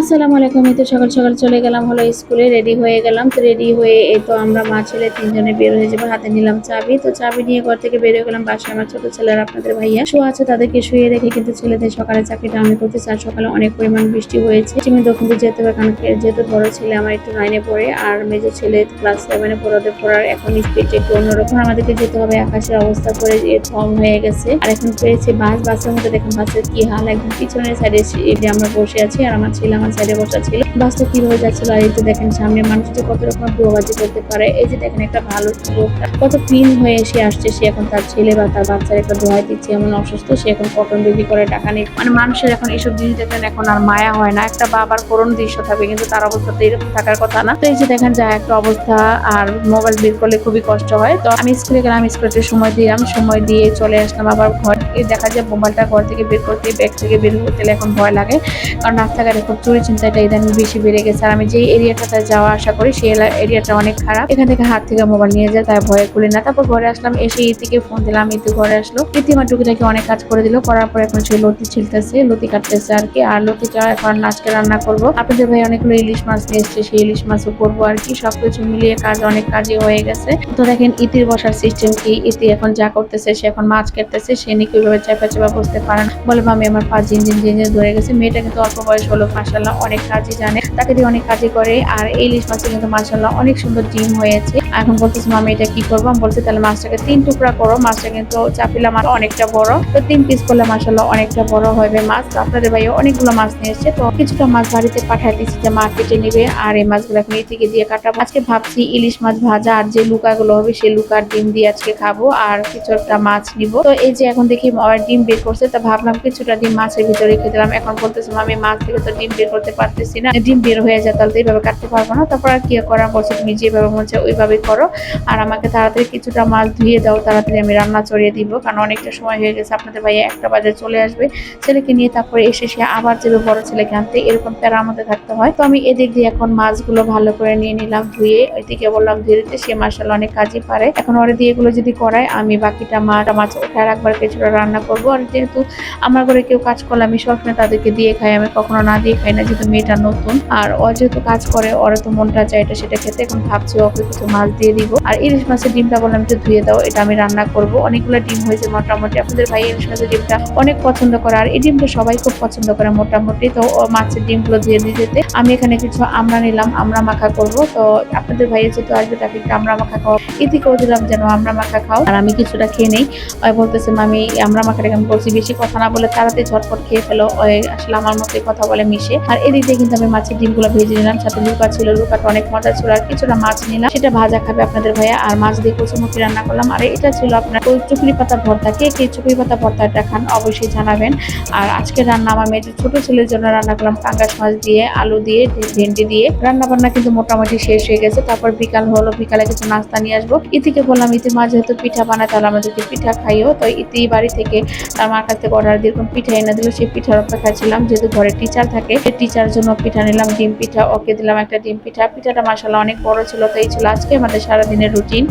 আসসালামু আলাইকুম। এই তো সকাল সকাল চলে গেলাম হলো স্কুলে, রেডি হয়ে গেলাম। তো রেডি হয়ে এই তো আমরা মা ছেলে তিনজনে বের হয়ে যাবো। হাতে নিলাম চাবি। তো চাবি নিয়ে ঘর থেকে বের হয়ে গেলাম। বাসায় আমার ছোট ছেলের আপনাদের ভাইয়া শুয়ে আছে, তাদেরকে শুয়ে রেখে কিন্তু ছেলেদের সকালে চাকরিটা আমি করতে চাই। সকালে অনেক পরিমাণ বৃষ্টি হয়েছে, চিমিতো কিন্তু যেতে হবে, কারণ যেহেতু বড় ছেলে আমার একটু 9-এ পড়ে আর মেজর ছেলে ক্লাস 7-এ পড়ে। ওদের পড়ার এখন স্পিড একটু অন্যরকম। আমাদেরকে যেতে হবে। আকাশের অবস্থা করে থম হয়ে গেছে। আর এখন পেয়েছি বাসের মধ্যে দেখেন বাসের কি হাল। একদম পিছনের সাইডে আমরা বসে আছি আর আমার ছেলে আমার সাইডে বসা ছিল। বাসটা কিভাবে যাচ্ছিল আর এই তো দেখেন সামনে মানুষ যে কত রকম ডোবাজি করতে পারে। এই যে দেখেন একটা ভালো লোকটা কত ক্লিন হয়ে এসে আসছে, সে এখন তার ছেলে বা তার বাচ্চার একটা দোহাই দিচ্ছে। এমন অসুস্থ, সে এখন কটন বিক্রি করে টাকা নেই। মানে মানুষের এখন এইসব জিনিস দেখেন এখন আর মায়া হয় না। একটা বাবার করুণ দৃশ্য থাকবে, কিন্তু তার অবস্থা তো এরকম থাকার কথা না। তো এই যে দেখেন যা একটা অবস্থা, আর মোবাইল বের করলে খুবই কষ্ট হয়। তো আমি স্কুলে গেলাম, স্কুলে সময় দিলাম, সময় দিয়ে চলে আসলাম আবার ঘর। দেখা যায় মোবাইলটা ঘর থেকে বের করতে, ব্যাগ থেকে বের করতে এখন ভয় লাগে, কারণ রাস্তাঘাটে খুব চুরি চিন্তাটা ইদানিং বেশি বেড়ে গেছে। আর আমি যে এরিয়াটাতে যাওয়া আসা করি সেই এরিয়াটা অনেক খারাপ। এখান থেকে হাত থেকে মোবাইল নিয়ে যায়, তাই ভয়ে খুলি না। তারপর ঘরে আসলাম, এসে ইতিকে ফোন দিলাম, ইতি ঘরে আসলো। ইতি আমার টুকিটাকি অনেক কাজ করে দিল। করার পর এখন সে লতি ছিলতেছে, লতি কাটতেছে আর কি। আর লতিটা এখন আজকে রান্না করবো। আপনাদের ভাই অনেকগুলো ইলিশ মাছ নিয়ে এসছে, সেই ইলিশ মাছও করবো আর কি। সবকিছু মিলিয়ে কাজ অনেক কাজই হয়ে গেছে। তো দেখেন ইতির বসার সিস্টেম কি, ইতি এখন যা করতেছে, সে এখন মাছ কাটতেছে। সে নাকি ওইভাবে চাপা চাপা বসতে পারে না, বলে মামি আমার পা ঝিনঝিন ঝিনঝিন ধরে গেছে। মেয়েটা কিন্তু অল্প বয়স হলো, মাশাআল্লাহ অনেক কাজই জানে, তাকে দিয়ে অনেক কাজই করে। আর এই ইলিশ মাছে কিন্তু মাশাআল্লাহ অনেক সুন্দর ডিম হয়েছে। এখন বলতেছে মামি এটা কি করবো। আমি বলছি তাহলে মাছটাকে 3 টুকরা করো। মাছটা কিন্তু চাপিলা মাছ অনেকটা বড়, তো 3 পিস করলে মাশাআল্লাহ অনেকটা বড় হবে মাছ। তো আপনাদের ভাই অনেকগুলো মাছ নিয়ে এসেছে, তো কিছুটা মাছ বাড়িতে পাঠাই দিচ্ছি যে মা কেটে নিবে, আর এই মাছগুলো মেয়ে থেকে দিয়ে কাটাবো। আজকে ভাবছি ইলিশ মাছ ভাজা আর যে লুকাগুলো হবে সেই লুকার ডিম দিয়ে আজকে খাবো, আর কিছু একটা মাছ নিব। তো এই যে এখন দেখি ডিম বের করছে, তো ভাবলাম কিছুটা ডিম মাছের ভিতরে রেখে দিলাম। এখন বলতেছে আমি মাছ থেকে তো ডিম বের করতে পারতেছি না, ডিম বের হয়ে যায়, তাহলে এইভাবে কাটতে পারবো না। তারপর আর কি করা, বলছে তুমি যেভাবে মনে হচ্ছে ওইভাবে করো, আর আমাকে তাড়াতাড়ি কিছুটা মাছ ধুয়ে দাও, তাড়াতাড়ি আমি রান্না চড়িয়ে দিব, কারণ অনেকটা সময় হয়ে গেছে। আপনাদের ভাইয়া 1টা বাজে চলে আসবে ছেলেকে নিয়ে, তারপরে এসে সে আবার যাবে বড় ছেলেকে আনতে। এরকম প্যারার মধ্যে থাকতে হয়। তো আমি এদিক দিয়ে এখন মাছগুলো ভালো করে নিয়ে নিলাম ধুয়ে, ওইদিকে বললাম ধুয়ে দিতে। সে মাশাআল্লাহ অনেক কাজই পারে। এখন ওরে দিয়ে এগুলো যদি করায়, আমি বাকিটা মাছ ওঠায় একবার কিছুটা রান্না করবো। আর যেহেতু আমার ঘরে কেউ কাজ করলে আমি সবসময় তাদেরকে দিয়ে খাই, আমি কখনো না দিয়ে খাই না, যেহেতু মেয়েটা নতুন। আর ও যেহেতু কাজ করে, ওরা তো মনটা চায় এটা সেটা খেতে। এখন ভাবছি ওকে কিছু মাছ দিয়ে দিব। আর ইলিশ মাছের ডিমটা বললাম একটু ধুয়ে দাও, এটা আমি রান্না করব। অনেকগুলো ডিম হয়েছে মোটামুটি। আপনাদের ভাই ইলিশ মাছের ডিমটা অনেক পছন্দ করে, আর এই ডিমটা সবাই খুব পছন্দ করে মোটামুটি। তো মাছের ডিমগুলো ধুয়ে দিয়ে যেতে আমি এখানে কিছু আমরা নিলাম, আমরা মাখা করব। তো আপনাদের ভাইয়ের যেহেতু আসবে, তাকে একটু আমরা মাখা খাওয়া, ইতিকেও দিলাম যেন আমরা মাখা খাও, আর আমি কিছুটা খেয়ে নেই। বলতেছে মামি আমরা মাখাটা, আমি বলছি বেশি কথা না বলে তাড়াতাড়ি ঝটপট খেয়ে ফেলো। আসলে আমার মতোই কথা বলে মিশে। আর এদিক দিয়ে কিন্তু আমি মাছের ডিমগুলো ভেজে নিলাম, সাথে লুকা ছিল, লুকাটা অনেক মজা ছিল। আর কিছুটা মাছ নিলাম, সেটা ভাজা খাবে আপনাদের ভাইয়া। আর মাছ দিয়ে কচুমুখি রান্না করলাম। আর এটা ছিল আপনার ওই চুকরি পাতা ভর্তা। কে কে চুকরি পাতা ভর্তাটা খান অবশ্যই জানাবেন। আর আজকে রান্না আমার মেয়ের ছোট ছেলের জন্য রান্না করলাম পাঙ্গাস মাছ দিয়ে, আলু দিয়ে, ভেন্ডি দিয়ে। রান্না বান্না কিন্তু মোটামুটি শেষ হয়ে গেছে। তারপর বিকাল হলো, বিকালে কিছু নাস্তা নিয়ে আসবো। ইতিকে বললাম ইতি মা যেহেতু পিঠা বানায়, তাহলে আমাদেরকে পিঠা খাইও। তো ইতি বাড়ি থেকে তার মার কাছ থেকে অর্ডার দিয়ে পিঠা এনে দিল। সেই পিঠার অপেক্ষা ছিলাম, যেহেতু ঘরে টিচার থাকে, টিচার জন্য পিঠা নিলাম, ডিম পিঠা। ওকে দিলাম একটা ডিম পিঠা। পিঠাটা মাশাআল্লাহ অনেক বড় ছিল। তো এই ছিল আজকে আমাদের সারাদিনের রুটিন।